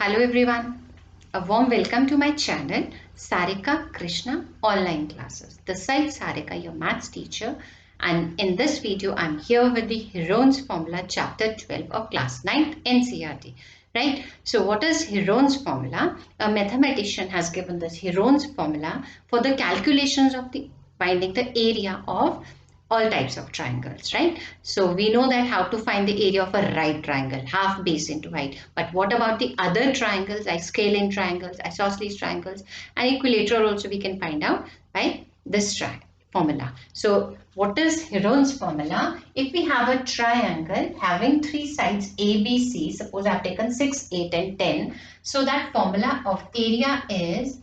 Hello everyone, a warm welcome to my channel Sarika Krishna Online Classes. This side Sarika, your maths teacher, and in this video I'm here with the Heron's formula chapter 12 of class 9 NCERT. Right? So what is Heron's formula? A mathematician has given this Heron's formula for the calculations of finding the area of all types of triangles, right? So we know that how to find the area of a right triangle, half base into height. But what about the other triangles like scalene triangles, isosceles triangles, and equilateral also we can find out by this formula. So what is Heron's formula? If we have a triangle having three sides A, B, C, suppose I have taken 6, 8 and 10. So that formula of area is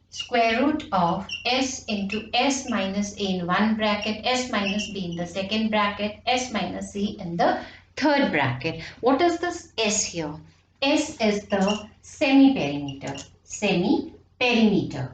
square root of s into s minus a in one bracket, s minus b in the second bracket, s minus c in the third bracket. What is this s here? S is the semi-perimeter. Semi-perimeter.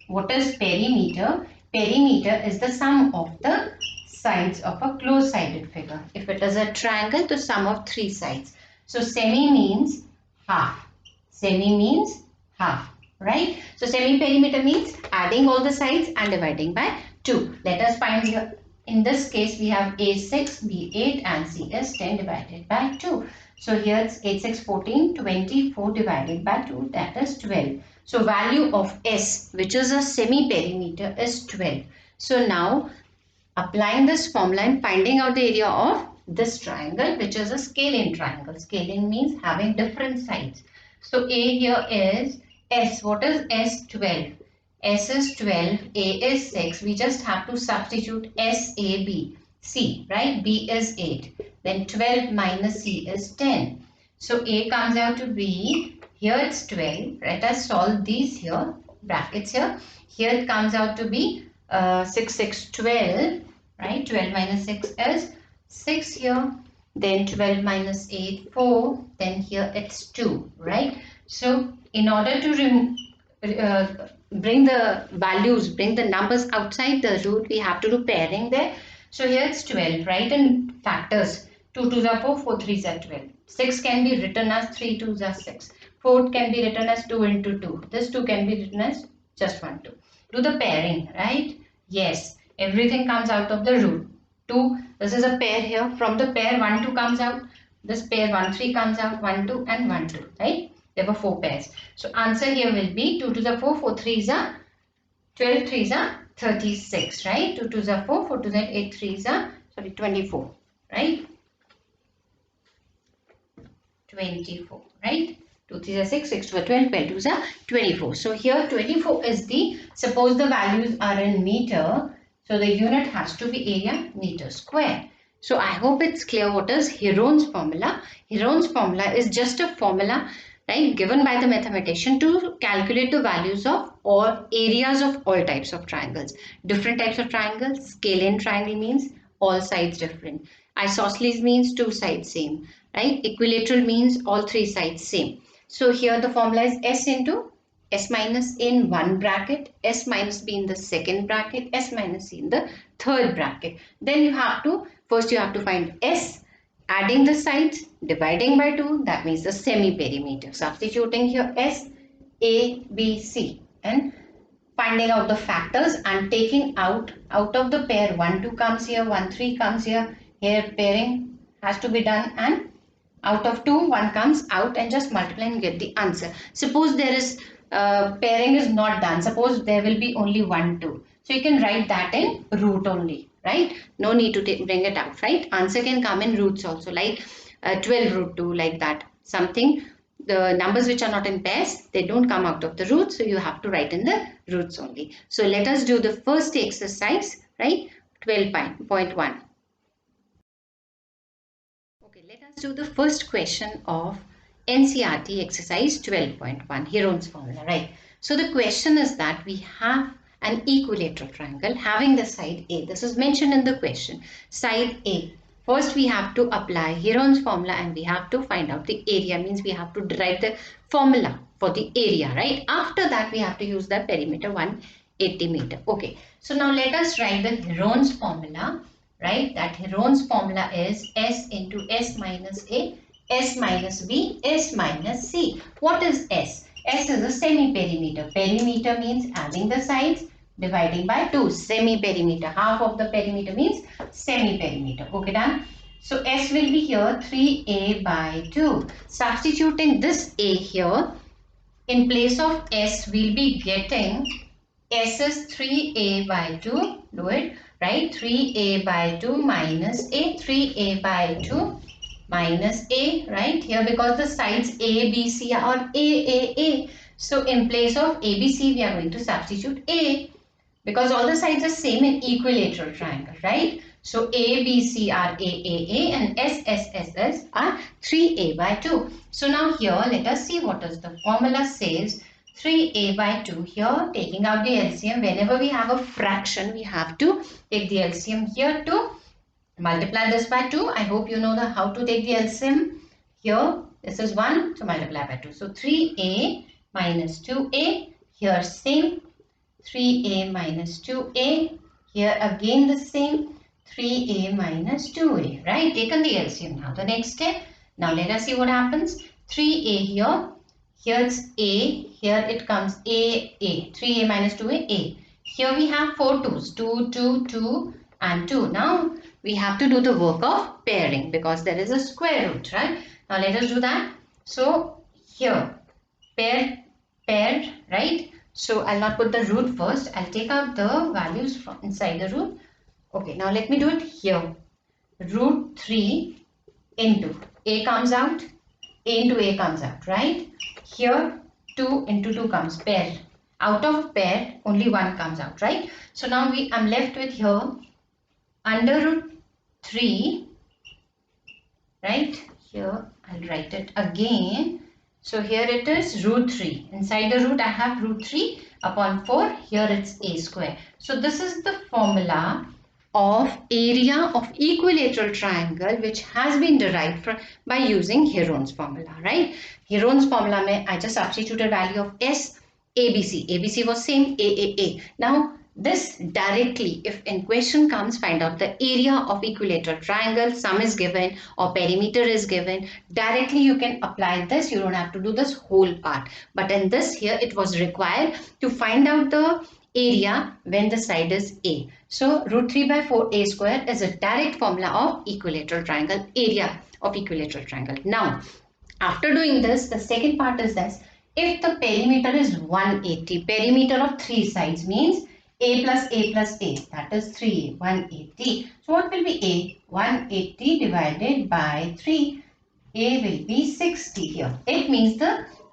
What is perimeter? Perimeter is the sum of the sides of a close-sided figure. If it is a triangle, the sum of three sides. So semi means half. Semi means half. Right? So semi-perimeter means adding all the sides and dividing by 2. Let us find here. In this case, we have A 6, B 8 and C is 10 divided by 2. So here it's 8, 6, 14, 24 divided by 2, that is 12. So value of S, which is a semi-perimeter, is 12. So now applying this formula and finding out the area of this triangle, which is a scalene triangle. Scalene means having different sides. So A here is S. What is S? 12. S is 12. A is 6. We just have to substitute S, A, B. C, right? B is 8. Then 12 minus C is 10. So A comes out to be, here it's 12. Let us solve these here, brackets here. Here it comes out to be 6, 6, 12. Right? 12 minus 6 is 6 here. Then 12 minus 8, 4. Then here it's 2. Right? So in order to bring the values, bring the numbers outside the root, we have to do pairing there. So here it's 12, right? And factors. 2 2s are 4, 4 3s are 12. 6 can be written as 3 2s are 6. 4 can be written as 2 into 2. This 2 can be written as just 1 2. Do the pairing, right? Yes. Everything comes out of the root. 2, this is a pair here. From the pair 1 2 comes out. This pair 1 3 comes out. 1 2 and 1 2, right? There were 4 pairs. So answer here will be 2 to the 4, 4 3s are 12, 3s are 36, right? 2 2s are 4, 4 2s are 8, 3s are 24, right? 24, right? 2 3s are 6, 6 2 are 12, 12 2s are 24. So here 24 is the, suppose the values are in meter, so the unit has to be area meter square. So I hope it's clear what is Heron's formula. Heron's formula is just a formula, right, given by the mathematician to calculate the values of all areas of all types of triangles. Different types of triangles. Scalene triangle means all sides different. Isosceles means two sides same, right? Equilateral means all three sides same. So here the formula is S into S minus A in one bracket, S minus B in the second bracket, S minus C in the third bracket. Then you have to, first you have to find S, adding the sides, dividing by 2, that means the semi-perimeter. Substituting here S, A, B, C and finding out the factors and taking out of the pair 1, 2 comes here, 1, 3 comes here. Here pairing has to be done and out of 2, 1 comes out and just multiply and get the answer. Suppose there is pairing is not done. Suppose there will be only 1, 2. So you can write that in root only, right? No need to bring it out, right? Answer can come in roots also, like 12 root 2, like that. Something, the numbers which are not in pairs, they don't come out of the roots. So you have to write in the roots only. So let us do the first exercise, right? 12.1. Okay, let us do the first question of NCERT exercise 12.1, Heron's formula, right? So the question is that we have an equilateral triangle having the side A. This is mentioned in the question. Side A. First we have to apply Heron's formula and we have to find out the area. Means we have to derive the formula for the area, right? After that we have to use the perimeter 180 meter. Okay. So now let us write the Heron's formula, right? That Heron's formula is S into S minus A S minus B, S minus C. What is S? S is a semi-perimeter. Perimeter means adding the sides, dividing by 2. Semi-perimeter. Half of the perimeter means semi-perimeter. Okay, done? So S will be here 3A by 2. Substituting this A here, in place of S, we'll be getting S is 3A by 2. Do it, right? 3A by 2 minus A. 3A by 2 minus A, right? Here because the sides A, B, C are A. So in place of A, B, C, we are going to substitute A because all the sides are same in equilateral triangle, right? So A, B, C are A, and S are 3A by 2. So now here let us see what is the formula says. 3A by 2 here, taking out the LCM. Whenever we have a fraction, we have to take the LCM here to multiply this by 2. I hope you know how to take the LCM. Here, this is 1, so multiply by 2. So 3A minus 2A, here same, 3A minus 2A, here again the same, 3A minus 2A, right? Taken the LCM. Now the next step. Now let us see what happens. 3A here, here it's A, here it comes A, 3A minus 2A, A. Here we have 4 2's, 2, 2, 2 and 2. Now we have to do the work of pairing because there is a square root, right? Now let us do that. So here, pair, right? So I'll not put the root first. I'll take out the values from inside the root. Okay, now let me do it here. Root 3 into A comes out, A into A comes out, right? Here 2 into 2 comes pair. Out of pair, only 1 comes out, right? So now I'm left with here under root 3, right? Here I'll write it again. So here it is root 3. Inside the root I have root 3 upon 4. Here it's A square. So this is the formula of area of equilateral triangle which has been derived by using Heron's formula, right? Heron's formula mein I just substituted value of S, ABC. ABC was same, A. Now this directly, if in question comes, find out the area of equilateral triangle, sum is given or perimeter is given, directly you can apply this. You don't have to do this whole part. But in this here, it was required to find out the area when the side is A. So root 3 by 4 A square is a direct formula of equilateral triangle, area of equilateral triangle. Now, after doing this, the second part is this. If the perimeter is 180, perimeter of 3 sides means A plus A plus A, that is 3, 180. So what will be A? 180 divided by 3. A will be 60 here. It means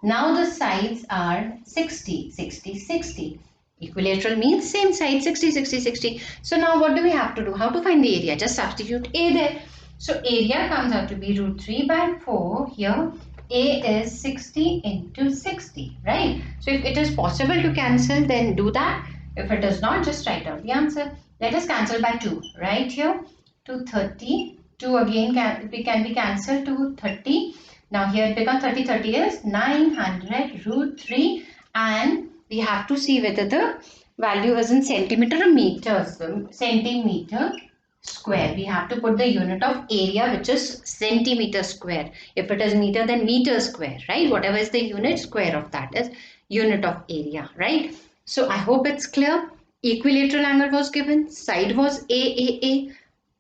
now the sides are 60, 60, 60. Equilateral means same side, 60, 60, 60. So now what do we have to do? How to find the area? Just substitute A there. So area comes out to be root 3 by 4 here. A is 60 into 60, right? So if it is possible to cancel, then do that. If it is not, just write out the answer. Let us cancel by 2, right here. 230. 2 again can be cancelled to 30. Now here it becomes 30. 30 is 900 root 3. And we have to see whether the value is in centimeter or meters. Centimeter square. We have to put the unit of area, which is centimeter square. If it is meter, then meter square, right? Whatever is the unit, square of that is unit of area, right? So I hope it's clear. Equilateral angle was given. Side was A.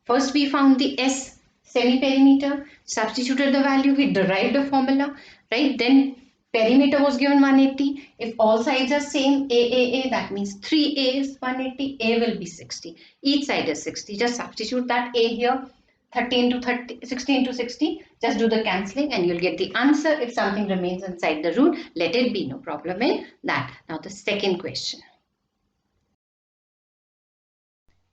First we found the S semi-perimeter. Substituted the value. We derived the formula, right? Then perimeter was given 180. If all sides are same, A, that means 3A is 180, A will be 60. Each side is 60. Just substitute that A here, 30 into 30, 60 into 60. Just do the cancelling and you'll get the answer. If something remains inside the root, let it be, no problem in that. Now the second question.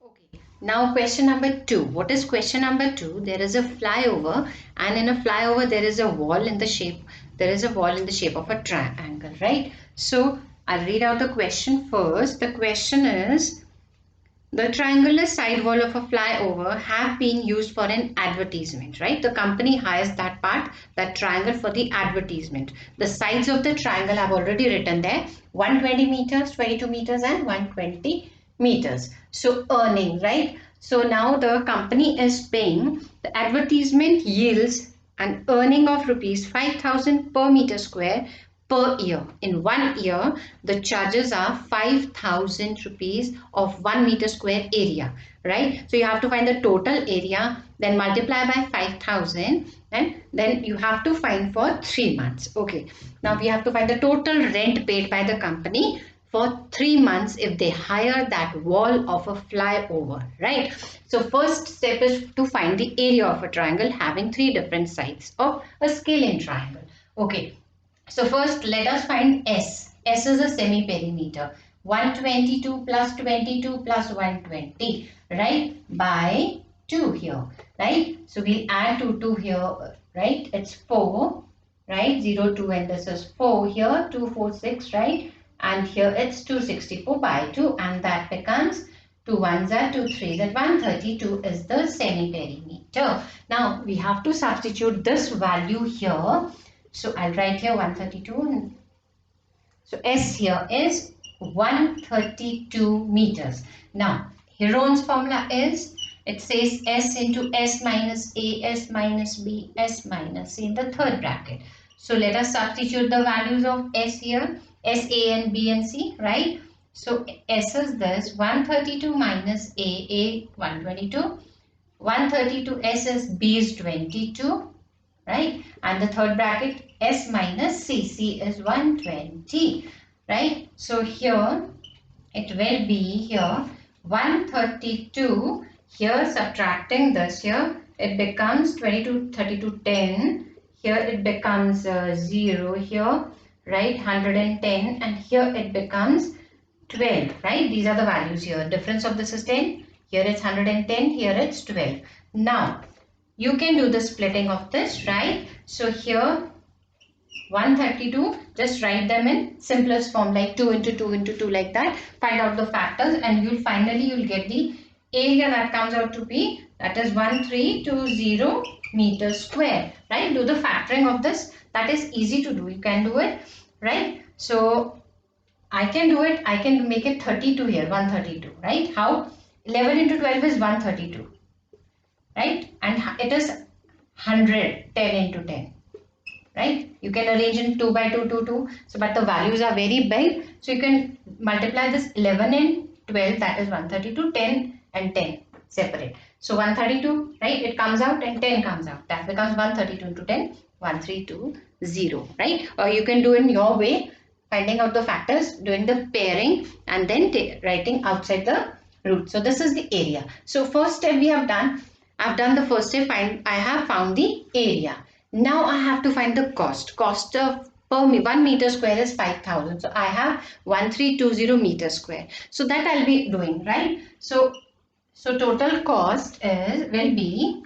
Okay, now question number 2. What is question number 2? There is a flyover, and in a flyover there is a wall in the shape. There is a wall in the shape of a triangle, right? So I'll read out the question first. The question is, the triangular side wall of a flyover have been used for an advertisement, right? The company hires that part, that triangle, for the advertisement. The sides of the triangle have already written there, 120 meters, 22 meters and 120 meters. So earning, right? So now the company is paying, the advertisement yields an earning of rupees 5,000 per meter square per year. In 1 year, the charges are 5,000 rupees of 1 meter square area, right? So you have to find the total area, then multiply by 5,000, and then you have to find for 3 months. Okay, now we have to find the total rent paid by the company for 3 months if they hire that wall of a flyover, right? So first step is to find the area of a triangle having 3 different sides of a scalene triangle. Okay, so first let us find S. S is a semi-perimeter. 122 plus 22 plus 120, right? By 2 here, right? So we'll add 2 here, right? It's 4, right? 0, 2, and this is 4 here, 2, 4, 6, right? And here it's 264 by 2, and that becomes 2 1s are 2 3s, and 132 is the semi-perimeter. Now we have to substitute this value here. So I'll write here 132. So S here is 132 meters. Now Heron's formula is, it says S into S minus A, S minus B, S minus C in the third bracket. So let us substitute the values of S here, S, A and B and C, right? So S is this, 132 minus A 122, 132 S is B is 22, right? And the third bracket S minus C is 120, right? So here it will be here 132, here subtracting this here, it becomes 22, 32, 10, here it becomes 0 here, right? 110, and here it becomes 12, right? These are the values here. Difference of this is 10, here it's 110, here it's 12. Now you can do the splitting of this, right? So here 132, just write them in simplest form like 2 into 2 into 2 like that. Find out the factors and you'll get the area that comes out to be, that is 1320 meters square, right? Do the factoring of this. That is easy to do. You can do it, right? So I can do it. I can make it 32 here, 132, right? How? 11 into 12 is 132. Right, and it is 100, 10 into 10, right? You can arrange in 2 by 2, 2, 2. So, but the values are very big. So, you can multiply this 11 and 12, that is 132, 10 and 10 separate. So, 132, right? It comes out and 10 comes out. That becomes 132 into 10, 1320, right? Or you can do in your way, finding out the factors, doing the pairing and then writing outside the root. So, this is the area. So, first step we have done. I've done the first step, I have found the area. Now I have to find the cost. Cost of per 1 meter square is 5,000. So I have 1320 meter square. So that I'll be doing, right? So total cost will be,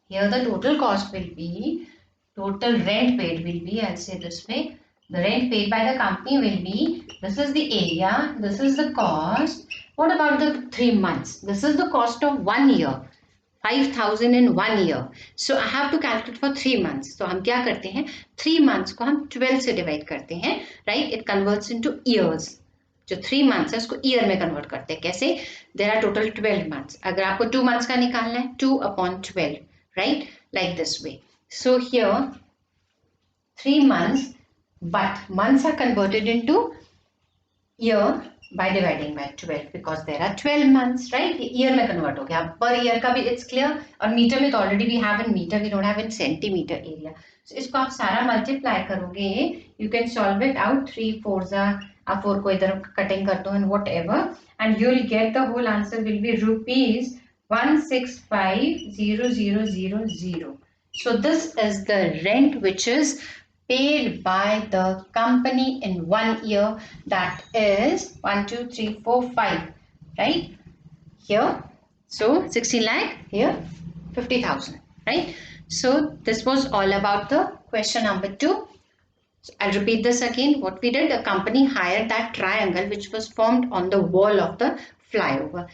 here the total cost will be, total rent paid will be, I'll say this way. The rent paid by the company will be, this is the area, this is the cost. What about the 3 months? This is the cost of 1 year. 5,000 in 1 year. So I have to calculate for 3 months. So हम क्या करते हैं? 3 months को हम 12 से divide करते हैं, right? It converts into years. जो 3 months है उसको year में convert करते हैं. कैसे? There are total 12 months. अगर आपको 2 months का निकालना है, 2 upon 12, right? Like this way. So here 3 months, but months are converted into year by dividing by 12 because there are 12 months, right? Year में convert हो गया. Per year का भी it's clear. और meter में तो already we have in meter, we don't have in centimeter area. So इसको आप सारा multiply करोगे, you can solve it out. 3 4s आप 4 को इधर cutting कर दो and whatever, and you'll get the whole answer will be rupees 165,000. So this is the rent which is paid by the company in 1 year, that is 1 2 3 4 5, right? Here so 16 lakh, here 50,000, right? So this was all about the question number 2. So I'll repeat this again. What we did, the company hired that triangle which was formed on the wall of the flyover.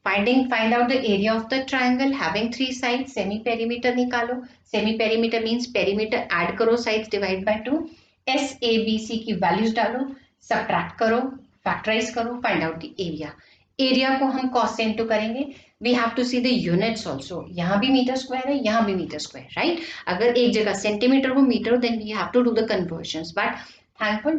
Find out the area of the triangle having 3 sides. Semi perimeter निकालो. Semi perimeter means perimeter add करो, sides divide by 2. S, A, B, C की values डालो, subtract करो, factorize करो, find out the area. Area को हम कॉस से इनटू करेंगे. We have to see the units also. यहाँ भी मीटर स्क्वायर है, यहाँ भी मीटर स्क्वायर, राइट. अगर एक जगह सेंटीमीटर हो metre, then we have to do the conversions, but thankful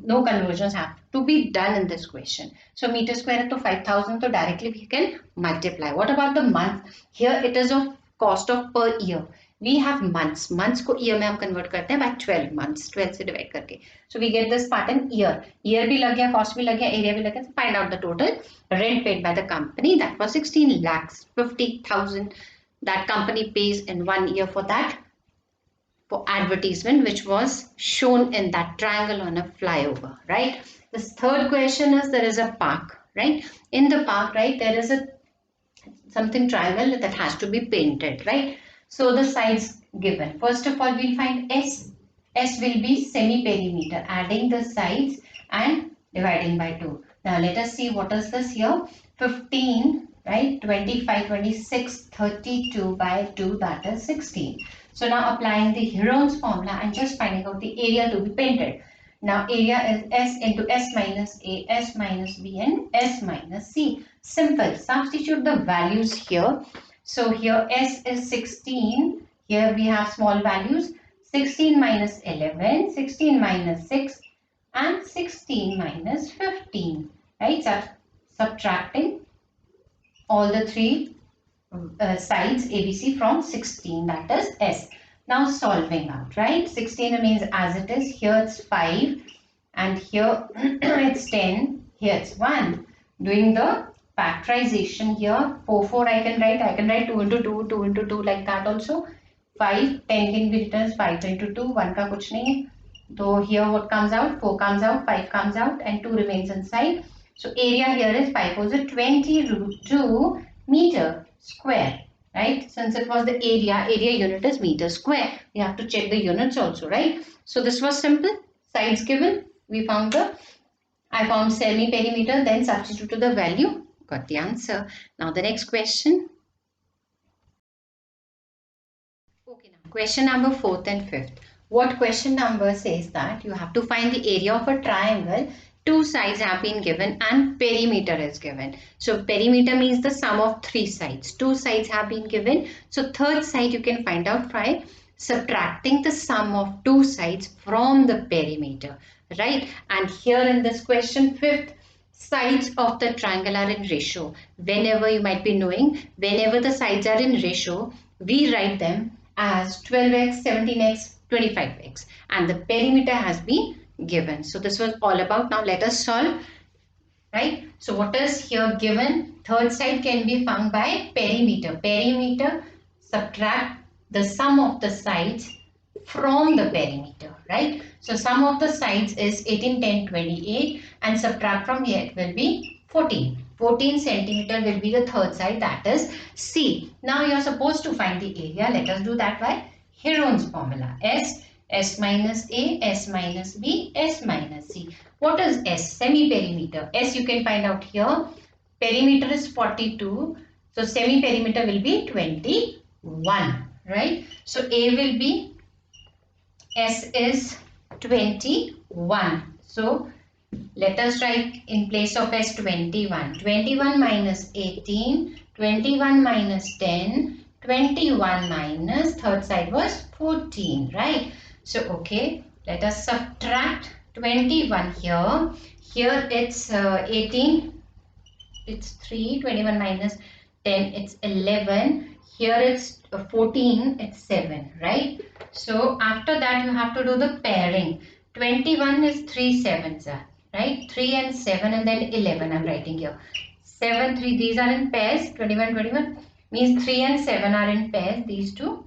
no conversions have to be done in this question. So meter square है तो 5000, तो directly we can multiply. What about the month? Here it is of cost of per year. We have months. Months को year में हम convert करते हैं by 12 months. 12 से divide करके. So we get this part in year. Year भी लग गया, cost भी लग गया, area भी लग गया. So find out the total rent paid by the company. That was 16 lakhs 50,000. That company pays in 1 year for that. For advertisement which was shown in that triangle on a flyover, right? This third question is, there is a park, right? In the park, right, there is a something triangle that has to be painted, right? So the sides given. First of all, we'll find S. S will be semi-perimeter, adding the sides and dividing by 2. Now let us see what is this here. 15, right? 25, 26, 32 by 2, that is 16. So now applying the Heron's formula and just finding out the area to be painted. Now area is S into S minus A, S minus B and S minus C. Simple. Substitute the values here. So here S is 16. Here we have small values. 16 minus 11, 16 minus 6 and 16 minus 15. Right? So subtracting all the three sides ABC from 16, that is S. Now solving out, right? 16 remains as it is. Here it's 5 and here it's 10. Here it's 1. Doing the factorization here, 4, 4 I can write 2 into 2, 2 into 2 like that also. 5, 10 can be written as 5 into 2, 1 ka kuch nahi. So here what comes out? 4 comes out, 5 comes out and 2 remains inside. So area here is 5 4 is 20 root 2 meter square, right? Since it was the area unit is meter square. We have to check the units also, right? So this was simple. Sides given. I found semi-perimeter, then substituted the value. Got the answer. Now the next question. Okay, now question number 4th and 5th. What question number says that you have to find the area of a triangle. Two sides have been given and perimeter is given. So perimeter means the sum of three sides. Two sides have been given. So third side you can find out by subtracting the sum of two sides from the perimeter, right? And here in this question, fifth, sides of the triangle are in ratio. Whenever you might be knowing, whenever the sides are in ratio, we write them as 12x, 17x, 25x, and the perimeter has been given. So this was all about. Now let us solve, right? So what is here given? Third side can be found by perimeter. Perimeter, subtract the sum of the sides from the perimeter, right? So sum of the sides is 18, 10, 28 and subtract from here it will be 14. 14 centimeter will be the third side, that is C. Now you are supposed to find the area. Let us do that by Heron's formula. S minus A, S minus B, S minus C. What is S? Semi-perimeter. S you can find out here. Perimeter is 42. So semi-perimeter will be 21. Right? So A will be, S is 21. So let us write in place of S 21. 21 minus 18, 21 minus 10, 21 minus third side was 14, right? So okay, let us subtract 21 here. Here it's 18, it's 3, 21 minus 10, it's 11. Here it's 14, it's 7, right? So after that you have to do the pairing. 21 is 3 sevens, right? 3 and 7 and then 11 I'm writing here. 7, 3, these are in pairs. 21, 21 means 3 and 7 are in pairs, these two,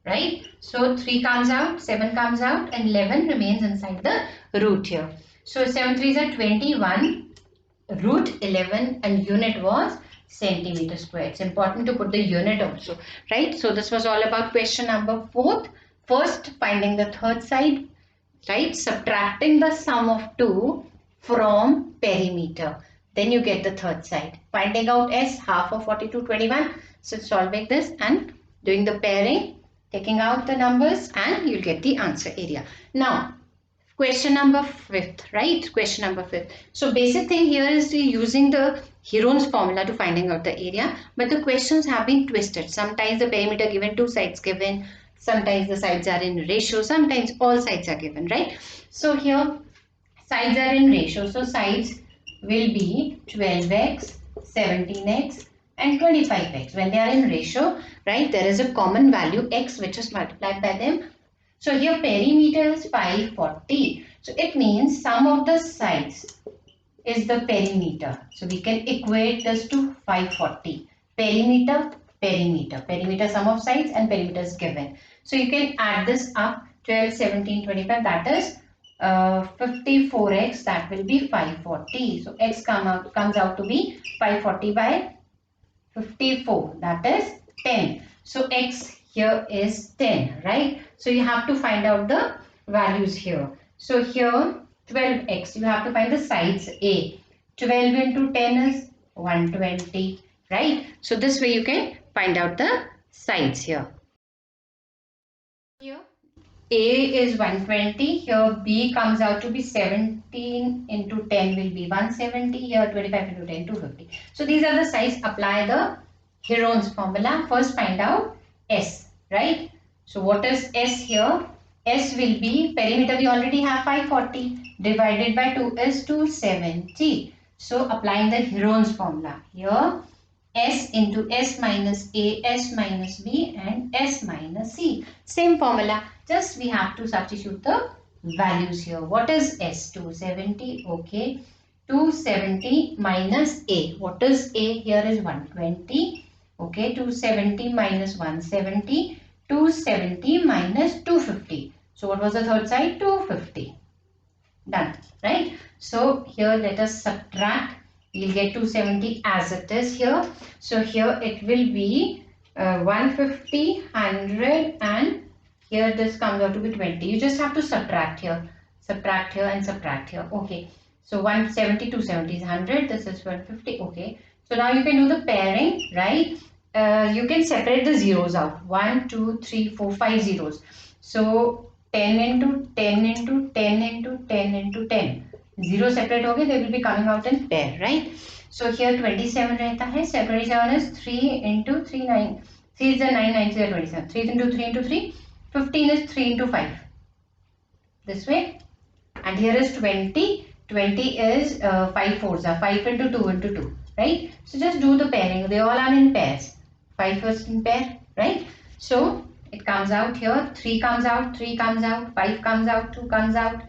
right? So 3 comes out, 7 comes out and 11 remains inside the root here. So 7 3s are 21, root 11 and unit was centimeter square. It's important to put the unit also, right? So this was all about question number 4th. First, finding the third side, right? Subtracting the sum of 2 from perimeter. Then you get the third side. Finding out S, half of 42, 21. So solving this and doing the pairing, taking out the numbers and you'll get the answer area. Now, question number 5th, right? Question number 5th. So basic thing here is using the Heron's formula to finding out the area, but the questions have been twisted. Sometimes the perimeter given, two sides given, sometimes the sides are in ratio, sometimes all sides are given, right? So here sides are in ratio, so sides will be 12x, 17x and 25x. When they are in ratio, right, there is a common value x which is multiplied by them. So here perimeter is 540. So it means sum of the sides is the perimeter. So we can equate this to 540. Perimeter, perimeter. Perimeter sum of sides and perimeter is given. So you can add this up. 12, 17, 25, that is 54x, that will be 540. So x comes out to be 540 by 54, that is 10. So x here is 10, right? So you have to find out the values here. So here 12x, you have to find the sides A. 12 into 10 is 120, right? So this way you can find out the sides here. Here A is 120, here B comes out to be 17 into 10 will be 170, here 25 into 10 250. So these are the sides. Apply the Heron's formula. First find out S, right? So what is S here? S will be, perimeter we already have 540, divided by 2 is 270. So applying the Heron's formula, here S into S minus A, S minus B and S minus C. Same formula, just we have to substitute the values here. What is S? 270, okay. 270 minus A. What is A? Here is 120. Okay, 270 minus 170. 270 minus 250. So what was the third side? 250. Done, right? So here let us subtract. We'll get 270 as it is here. So here it will be 150, 100 and here this comes out to be 20. You just have to subtract here and subtract here. Okay. So 170, 270 is 100. This is 150. Okay. So now you can do the pairing, right? You can separate the zeros out. 1, 2, 3, 4, 5 zeros. So 10 into 10 into 10 into 10 into 10. Zero separate हो गए, they will be coming out in pair, right? So here 27 रहता है. 27 is 3 into 3, 9. 3 is the 9, 9 is the 27. 3 into 3 into 3. 15 is 3 into 5. This way. And here is 20. 20 is 5 fours are 5 into 2 into 2, right? So just do the pairing. They all are in pairs. 5 is in pair, right? So it comes out here. 3 comes out, 3 comes out, 5 comes out, 2 comes out.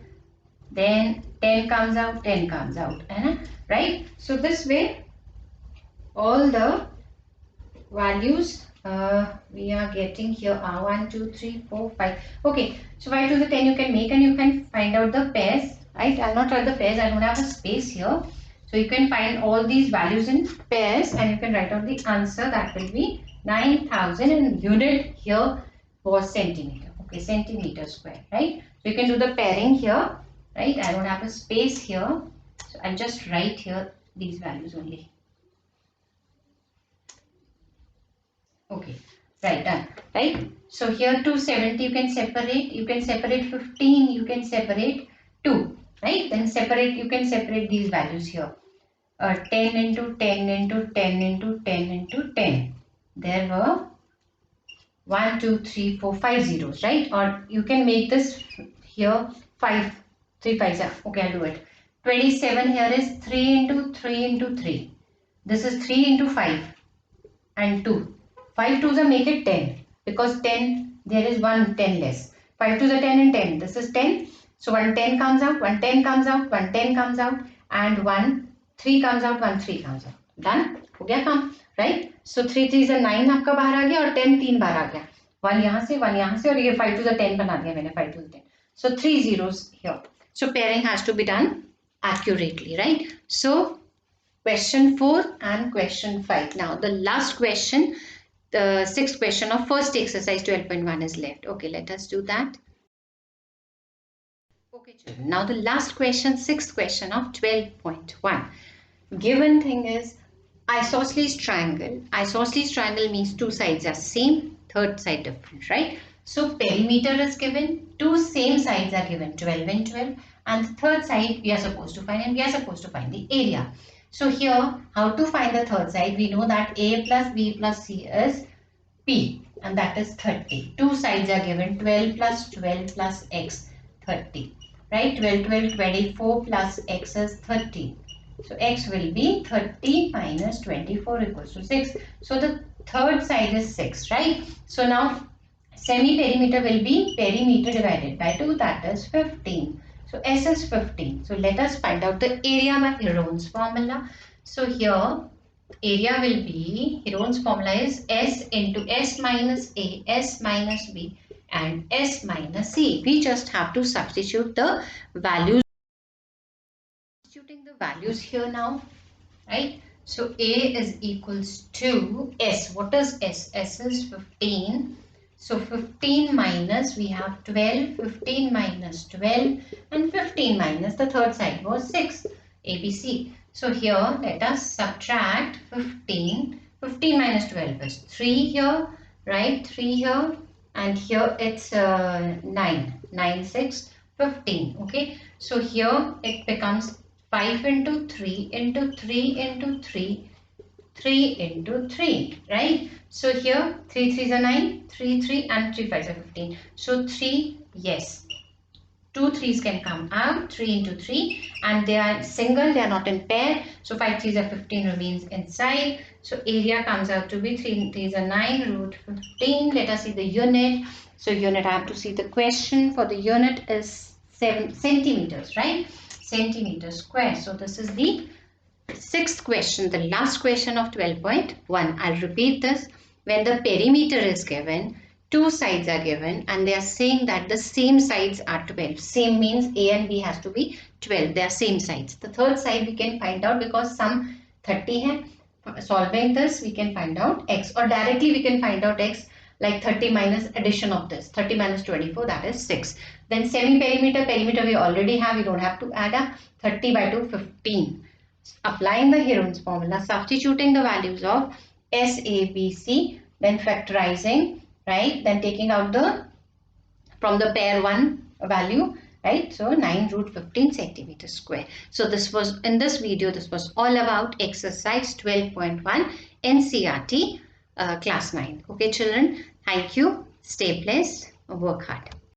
Then 10 comes out, 10 comes out, right? So this way all the values we are getting here are 1, 2, 3, 4, 5. Okay, so 5 to the 10 you can make and you can find out the pairs, right? I'll not write the pairs, I don't have a space here. So you can find all these values in pairs and you can write out the answer. That will be 9,000 and unit here was centimeter. Okay, centimeter square, right? So you can do the pairing here. Right, I don't have a space here, so I'll just write here these values only. Okay, right, done. Right, so here 270 you can separate 15, you can separate 2, right? Then you can separate these values here. 10 into 10 into 10 into 10 into 10. There were 1, 2, 3, 4, 5 zeros, right? Or you can make this here 5. 3 5s are, okay, I'll do it. 27 here is 3 into 3 into 3. This is 3 into 5 and 2. 5 2s are make it 10 because 10 there is 1 10 less. 5 2s are 10 and 10. This is 10. So 1 10 comes out, 1 10 comes out, 1 10 comes out and 1 3 comes out, 1 3 comes out. Done? हो गया काम, right? So 3 3 is 9 आपका बाहर आ गया और 10 3 बाहर आ गया. 1 यहाँ से और ये 5 2s are 10 बना दिया मैंने. 5 2s 10. So 3 zeros here. So pairing has to be done accurately, right? So question 4 and question 5. Now the last question, the sixth question of first exercise 12.1 is left. Okay, let us do that. Okay, children. Now the last question, sixth question of 12.1. Given thing is isosceles triangle. Isosceles triangle means two sides are same, third side different, right? So perimeter is given, two same sides are given, 12 and 12, and the third side we are supposed to find, and we are supposed to find the area. So here, how to find the third side? We know that a plus b plus c is p, and that is 30. Two sides are given, 12 plus 12 plus x, 30. Right? 12, 12, 24 plus x is 30. So x will be 30 minus 24 equals to 6. So the third side is 6, right? So now semi-perimeter will be perimeter divided by 2, that is 15. So S is 15. So let us find out the area by Heron's formula. So here area will be, Heron's formula is S into S minus A, S minus B and S minus C. We just have to substitute the values. Substituting the values here now, right? So A is equals to S. What is S? S is 15. So 15 minus, we have 12, 15 minus 12 and 15 minus the third side was 6, ABC. So here let us subtract 15. 15 minus 12 is 3 here, right? 3 here, and here it's 9. 9, 6, 15. Okay, so here it becomes 5 into 3 into 3 into 3, 3 into 3, right? So here 3 3s are 9, 3 3 and 3 5s are 15. So 3, yes. 2 3s can come out, 3 into 3, and they are single, they are not in pair. So 5 3s are 15 remains inside. So area comes out to be 3 3s are 9 root 15. Let us see the unit. So unit, I have to see the question. For the unit is 7 centimeters, right? Centimeter square. So this is the sixth question, the last question of 12.1. I'll repeat this. When the perimeter is given, two sides are given and they are saying that the same sides are 12. Same means A and B has to be 12. They are same sides. The third side we can find out because sum 30 hai. Solving this we can find out x, or directly we can find out x, like 30 minus addition of this. 30 minus 24, that is 6. Then semi-perimeter, perimeter we already have. We don't have to add up. 30 by 2, 15. Applying the Heron's formula, substituting the values of S, A, B, C, then factorizing, right? Then taking out the, from the pair 1 value, right? So 9 root 15 centimeters square. So this was, in this video, this was all about exercise 12.1 NCERT class 9. Okay children, thank you. Stay blessed. Work hard.